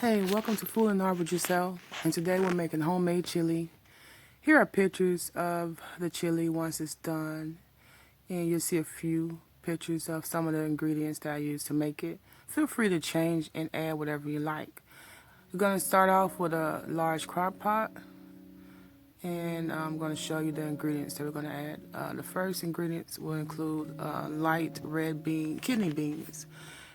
Hey, welcome to Food and Art with Jusel, and today we're making homemade chili. Here are pictures of the chili once it's done, and you'll see a few pictures of some of the ingredients that I use to make it. Feel free to change and add whatever you like. We're going to start off with a large crock pot, and I'm going to show you the ingredients that we're going to add. The first ingredients will include light red kidney beans.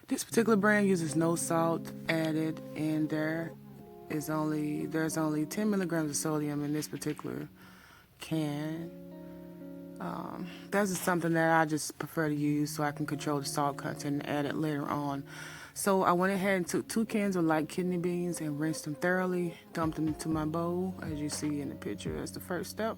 This particular brand uses no salt added, and there's only 10 milligrams of sodium in this particular can. That's just something that I just prefer to use so I can control the salt content and add it later on. So I went ahead and took 2 cans of light kidney beans and rinsed them thoroughly, dumped them into my bowl, as you see in the picture. That's the first step.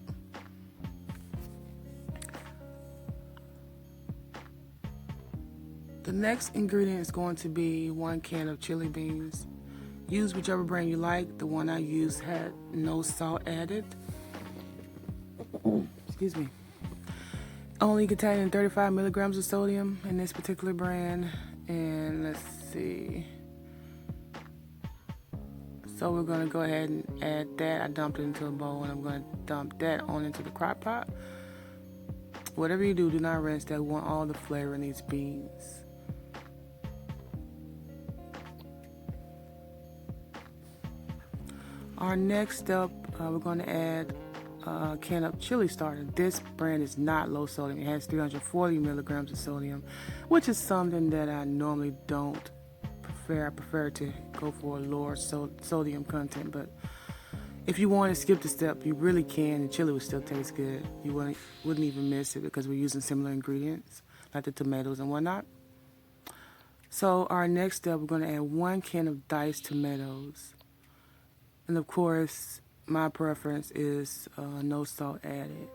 The next ingredient is going to be 1 can of chili beans. Use whichever brand you like. The one I used had no salt added. Excuse me. Only containing 35 milligrams of sodium in this particular brand. And let's see. So we're going to go ahead and add that. I dumped it into a bowl, and I'm going to dump that on into the crock pot. Whatever you do not rinse that. We want all the flavor in these beans. Our next step, we're going to add a can of chili starter. This brand is not low sodium. It has 340 milligrams of sodium, which is something that I normally don't prefer. I prefer to go for a lower sodium content, but if you want to skip the step, you really can. The chili would still taste good. You wouldn't even miss it because we're using similar ingredients, like the tomatoes and whatnot. So our next step, we're going to add 1 can of diced tomatoes. And of course, my preference is no salt added.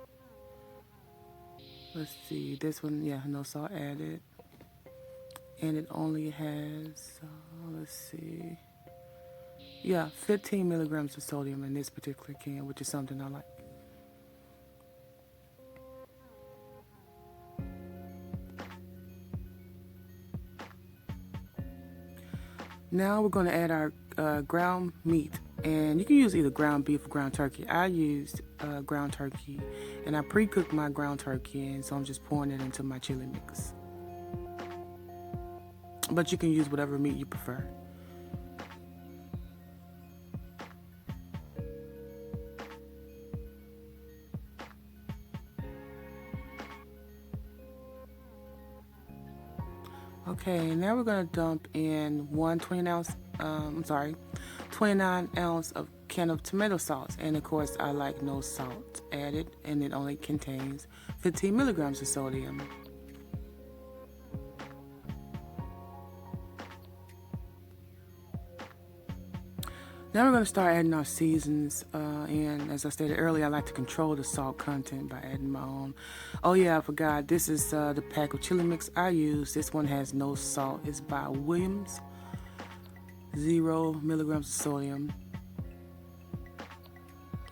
Let's see, this one, yeah, no salt added. And it only has, let's see, yeah, 15 milligrams of sodium in this particular can, which is something I like. Now we're going to add our ground meat. And you can use either ground beef or ground turkey. I used ground turkey, and I pre-cooked my ground turkey, and so I'm just pouring it into my chili mix. But you can use whatever meat you prefer. Okay, now we're going to dump in 29 ounce of can of tomato sauce. And of course, I like no salt added, and it only contains 15 milligrams of sodium. Now we're going to start adding our seasons, and as I stated earlier, I like to control the salt content by adding my own. Oh yeah, I forgot, this is the pack of chili mix I use. This one has no salt. It's by Williams, 0 milligrams of sodium.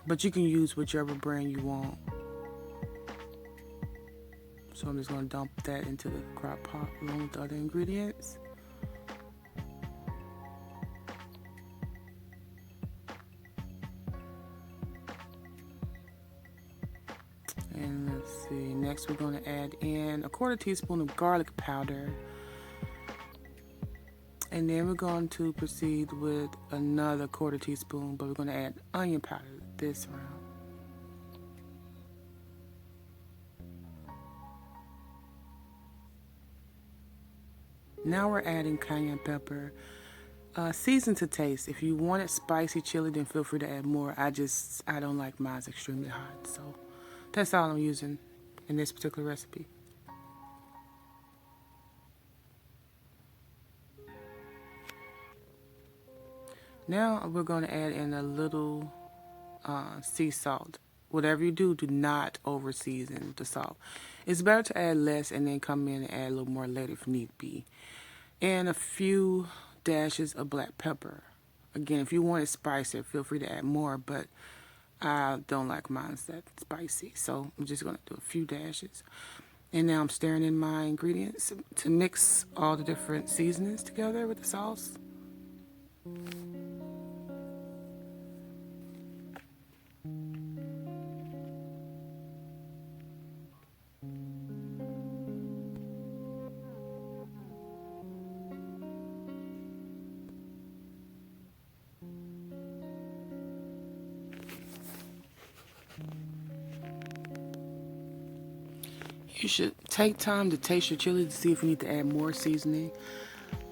But you can use whichever brand you want. So I'm just going to dump that into the crock pot along with the other ingredients. And let's see, next we're going to add in a 1/4 teaspoon of garlic powder. And then we're going to proceed with another 1/4 teaspoon, but we're going to add onion powder this round. Now we're adding cayenne pepper. Season to taste. If you wanted spicy chili, then feel free to add more. I don't like mine extremely hot, so that's all I'm using in this particular recipe. Now we're going to add in a little sea salt. Whatever you do, do not over season the salt. It's better to add less and then come in and add a little more later if need be. And a few dashes of black pepper. Again, if you want it spicier, feel free to add more, but I don't like mine that spicy, so I'm just going to do a few dashes. And now I'm stirring in my ingredients to mix all the different seasonings together with the sauce. You should take time to taste your chili to see if you need to add more seasoning.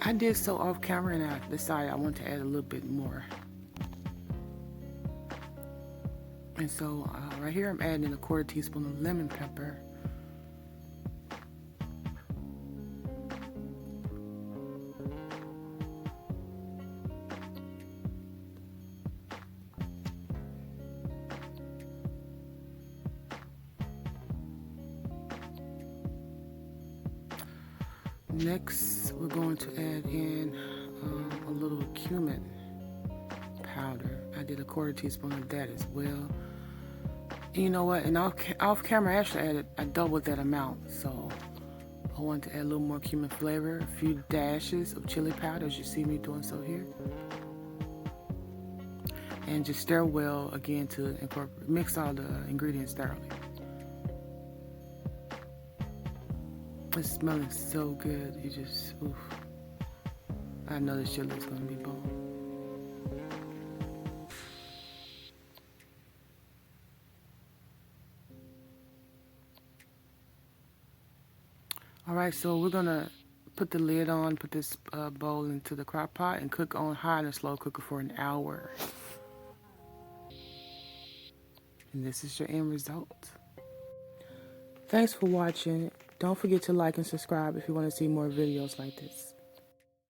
I did so off camera and I decided I want to add a little bit more. And so right here I'm adding in a 1/4 teaspoon of lemon pepper. Next, we're going to add in a little cumin powder. I did a 1/4 teaspoon of that as well. And you know what? And off camera, I actually I doubled that amount. So I wanted to add a little more cumin flavor, a few dashes of chili powder, as you see me doing so here. And just stir well again to mix all the ingredients thoroughly. It's smelling so good. You just, oof. I know this chili is going to be bomb. All right, so we're going to put the lid on, put this bowl into the crock pot and cook on high and slow cooker for an hour. And this is your end result. Thanks for watching. Don't forget to like and subscribe if you want to see more videos like this.